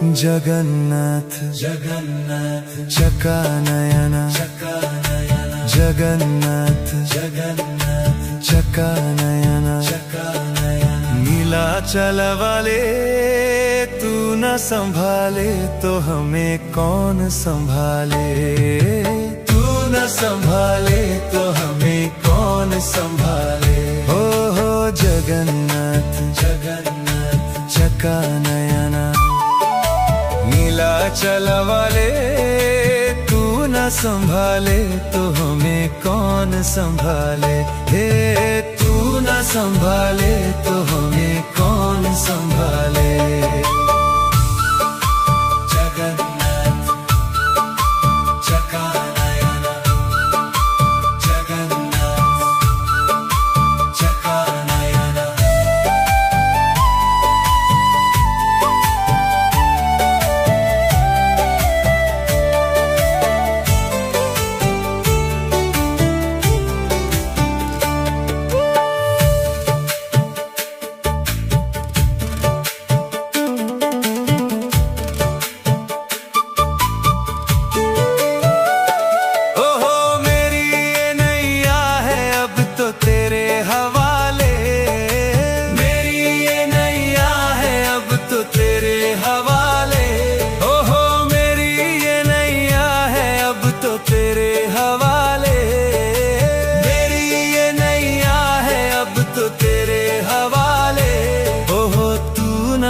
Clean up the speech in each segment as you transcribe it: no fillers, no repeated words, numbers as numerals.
जगन्नाथ जगन्नाथ चकानयन चकानयन जगन्नाथ जगन्नाथ चकानयन चकानयन नीलाचल वाले तू न संभाले तो हमें कौन संभाले। तू न संभाले तो हमें कौन संभाले। हो जगन्नाथ जगन्नाथ चकानयन नीलाचल वाले तू न संभाले तो हमें कौन संभाले। हे तू न संभाले तो हमें कौन संभाले। जगन्नाथ चकानयन जगन्नाथ चकानयन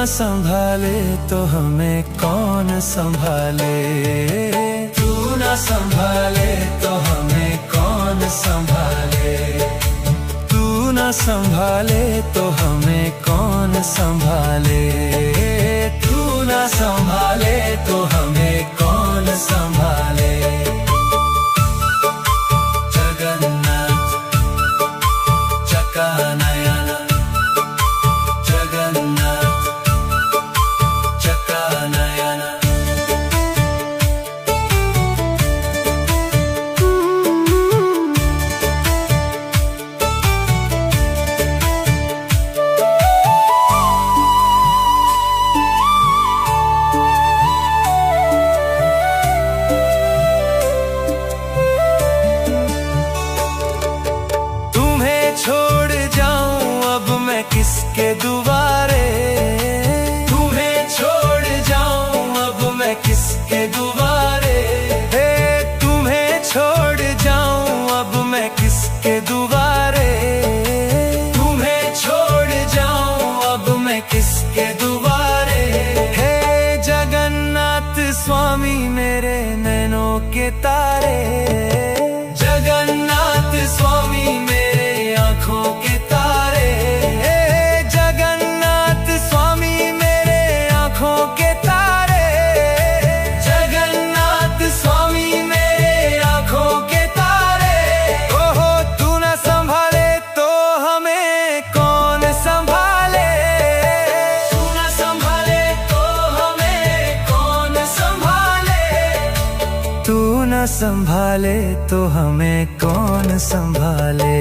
संभाले तो हमें कौन संभाले। तू न संभाले तो हमें कौन संभाले। तू न संभाले तो हमें कौन संभाले। तू न संभाले तो हमें कौन संभाले। जगन्नाथ चकानयन जगन्नाथ चकानयन तुम्हें छोड़ जाऊं अब मैं किसके दुआरे। तुम्हें छोड़ जाऊं अब मैं किसके दुआरे। हे तुम्हें छोड़ जाऊं अब मैं किसके दुआरे। तुम्हें छोड़ जाऊं अब मैं किसके दुआरे। हे जगन्नाथ स्वामी मेरे नैनों के तारे। जगन्नाथ स्वामी मेरे आँखों के तारे। जगन्नाथ स्वामी मेरे आँखों के तारे। जगन्नाथ स्वामी मेरे आँखों के तारे। ओहो तू न संभाले तो हमें कौन संभाले। तू न संभाले तो हमें कौन संभाले। तू न संभाले तो हमें कौन संभाले।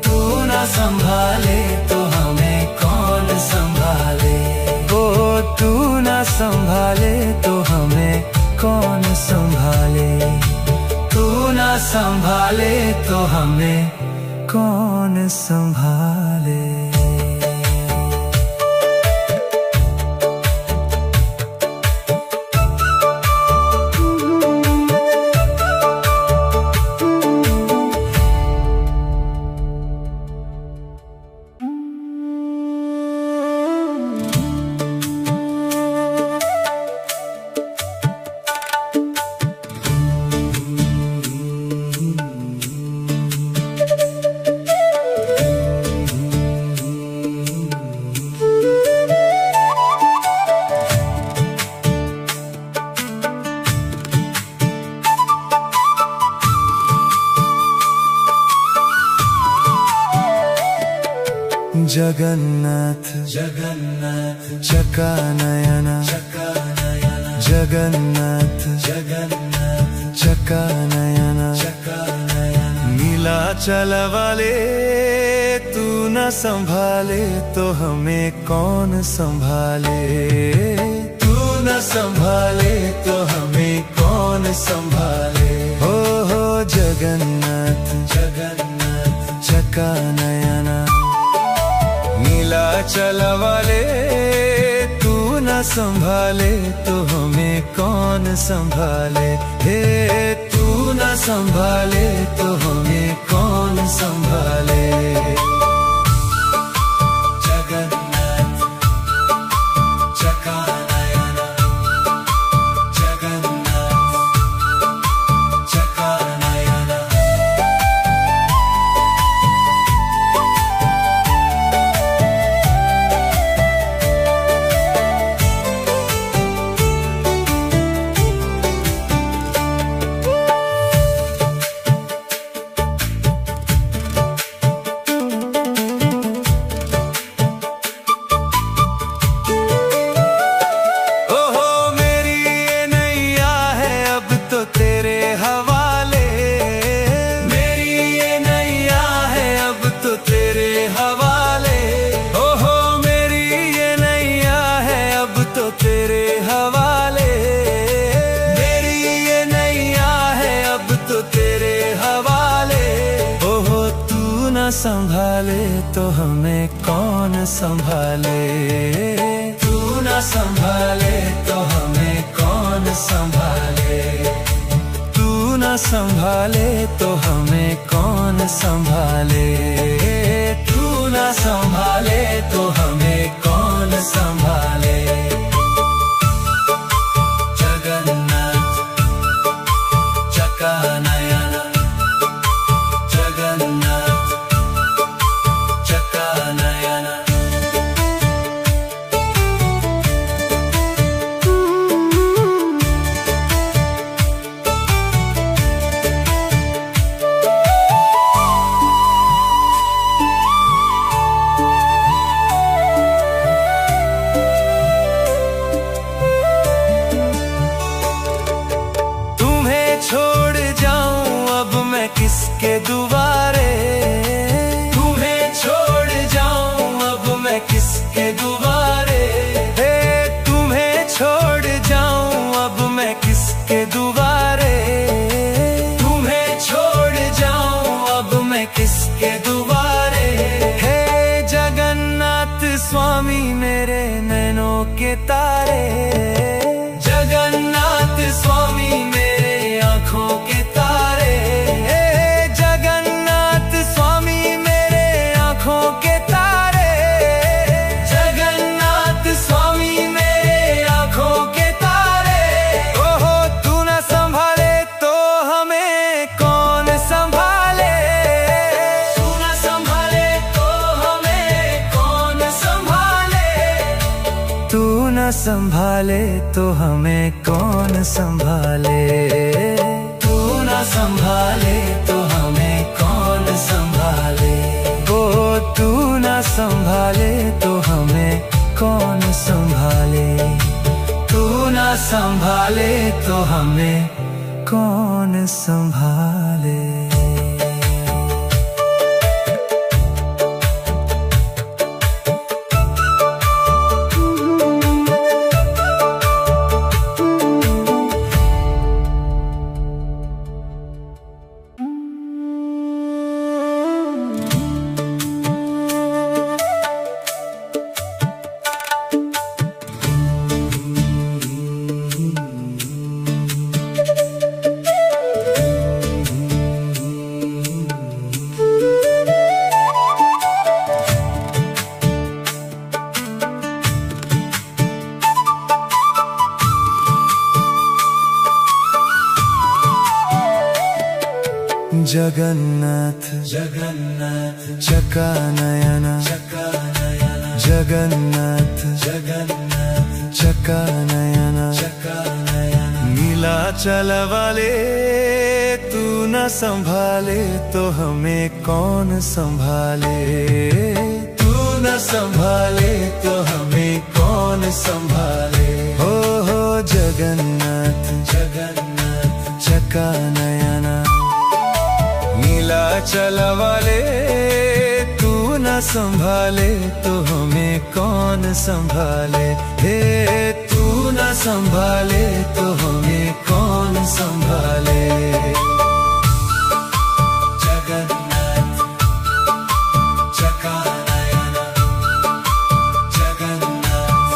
तू न संभाले तो हमें कौन संभाले। ओ तू न संभाले तो हमें कौन संभाले। तू न संभाले तो हमें कौन संभाले। जगन्नाथ जगन्नाथ चकानयन चकानयन जगन्नाथ जगन्नाथ चकानयन चकानयन नीलाचल वाले तू न संभाले तो हमें कौन संभाले। तू संभाले तो हमें कौन संभाले। हो जगन्नाथ जगन्नाथ चका नयना, नीलाचल वाले तू न संभाले तो हमें कौन संभाले। हे तू न संभाले तो हमें कौन संभाले। जगन्नाथ चका नयना, जगन्नाथ चका नयना। संभाले तो हमें कौन संभाले। तू न संभाले तो हमें कौन संभाले। तू न संभाले तो हमें कौन संभाले। तू न संभाले तो हमें कौन संभाले। जगन्नाथ चका नयना, जगन्नाथ चका नयना। तुम्हें छोड़ जाऊं अब मैं किसके दुआरे। किसके दुआरे। हे तुम्हें छोड़ जाऊं अब मैं किसके दुआरे। तुम्हें छोड़ जाऊं अब मैं किसके दुआरे। हे जगन्नाथ स्वामी मेरे नैनों के तारे। जगन्नाथ स्वामी मेरे आँखों के तारे। हे जगन्नाथ स्वामी मेरे आँखों के संभाले तो हमें कौन संभाले। तू न संभाले तो हमें कौन संभाले। ओ तू न संभाले तो हमें कौन संभाले। तू न संभाले तो हमें कौन संभाले। जगन्नाथ जगन्नाथ चका नयना, जगन्नाथ जगन्नाथ चका नयना, नीलाचल वाले तू न संभाले तो हमें कौन संभाले। तू न संभाले तो हमें कौन संभाले। हो जगन्नाथ जगन्नाथ चका नयना, नीलाचल वाले तू न संभाले तो हमें कौन संभाले। हे तू न संभाले तो हमें कौन संभाले। जगन्नाथ चकानयन, जगन्नाथ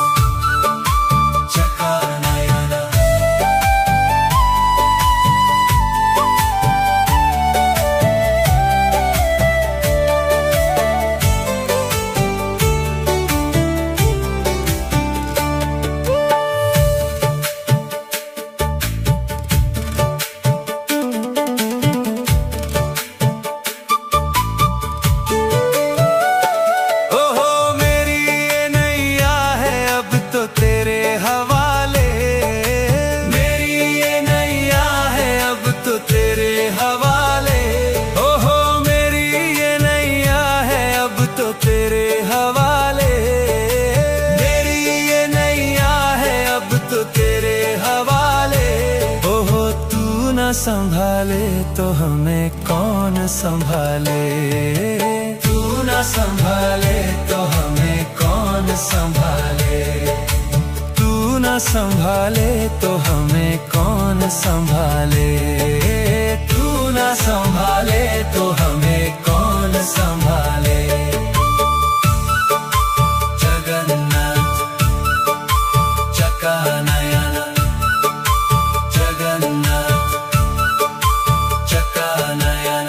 चकानयन। संभाले तो हमें कौन संभाले। तू न संभाले तो हमें कौन संभाले। तू न संभाले तो हमें कौन संभाले। तू न संभाले तो हमें कौन संभाले। जगन्नाथ चकानयन, जगन्नाथ चकानयन।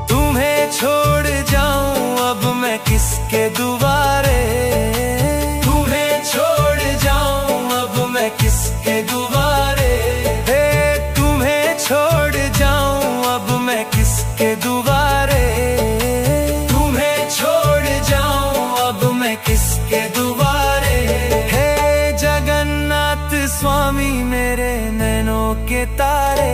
तुम्हें छोड़ जाऊं अब मैं किसके दुआरे। किसके दुआरे हे तुम्हें छोड़ जाऊं अब मैं किसके दुआरे। तुम्हें छोड़ जाऊं अब मैं किसके दुआरे। हे जगन्नाथ स्वामी मेरे नैनों के तारे।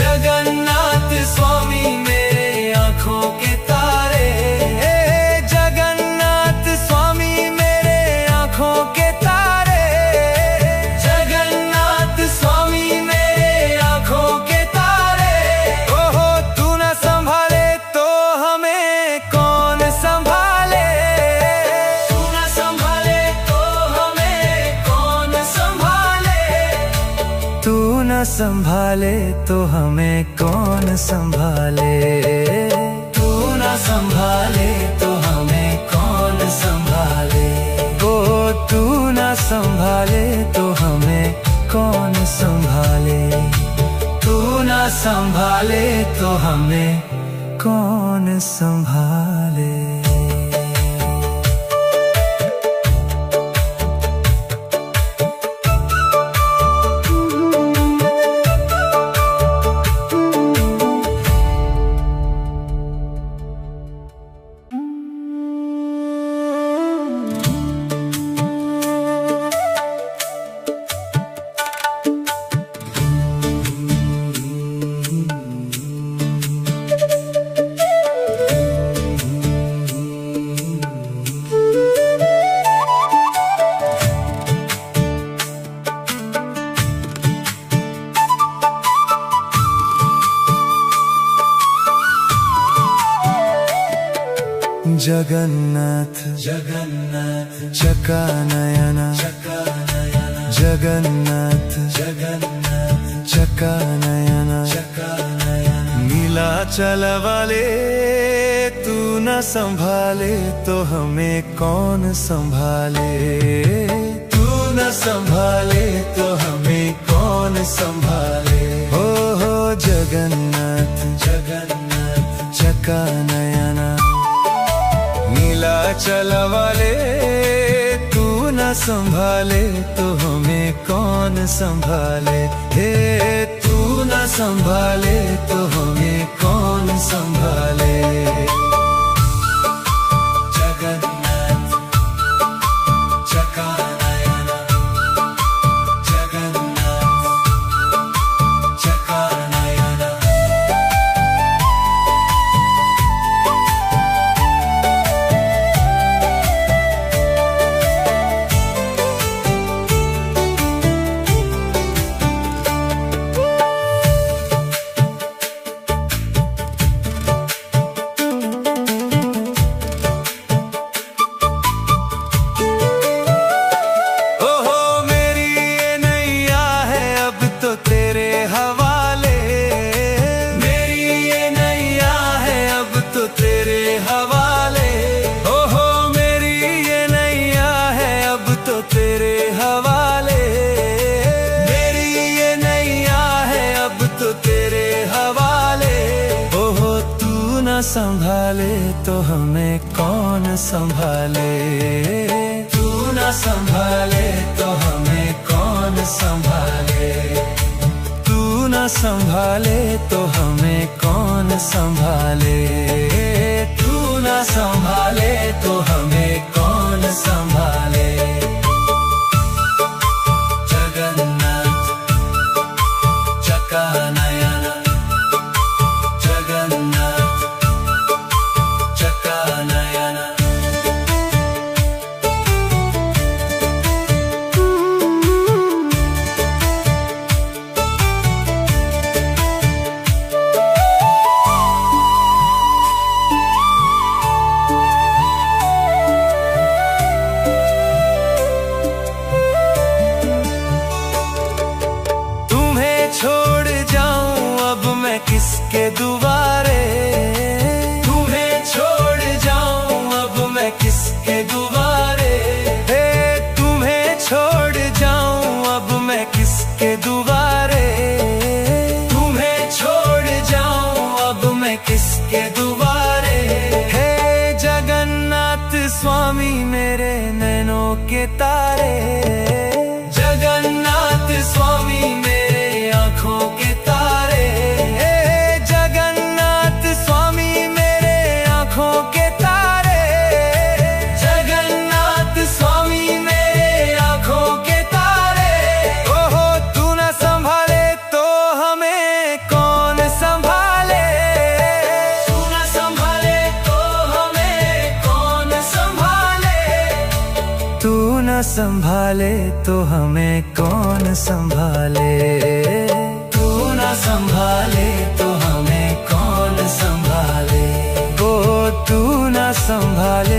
जगन्नाथ स्वामी मेरे आँखों के तारे। हे जगन्नाथ स्वामी मेरे आँखों के तारे। संभाले तो हमें कौन संभाले। तू न संभाले तो हमें कौन संभाले। ओ तू न संभाले तो हमें कौन संभाले। तू न संभाले तो हमें कौन संभाले। जगन्नाथ जगन्नाथ चकानयन, चकानयन जगन्नाथ जगन्नाथ चकानयन, चकानयन। नीलाचल वाले तू न संभाले तो हमें कौन संभाले। तू न संभाले तो हमें कौन संभाले। हो जगन्नाथ जगन्नाथ चकानयन। नीलाचल वाले तू न संभाले तो हमें कौन संभाले। हे तू न संभाले तो हमें कौन संभाले। जगन्नाथ चकानयन, जगन्नाथ चकानयन। संभाले तो हमें कौन संभाले, तू ना संभाले तो हमें कौन संभाले, तू ना संभाले तो हमें कौन संभाले, तू ना संभाले तो हमें कौन संभाले। जगन्नाथ चकानयन, जगन्नाथ चकानयन। छोड़ जाऊं अब मैं किसके दुआरे, तुम्हें छोड़ जाऊं अब मैं किसके दुआरे, हे तुम्हें छोड़ जाऊं अब मैं किसके दुआरे, तुम्हें छोड़ जाऊं अब मैं किसके दुआरे। हे जगन्नाथ स्वामी मेरे नैनों के तारे, जगन्नाथ स्वामी मेरे आँखों के तारे, जगन्नाथ स्वामी मेरे आँखों के तारे, जगन्नाथ स्वामी मेरे आँखों के तारे। ओहो तू ना संभाले तो हमें कौन संभाले, तू ना संभाले तो हमें कौन संभाले, तू ना संभाले तो हमें कौन संभाले, तू ना संभाले तो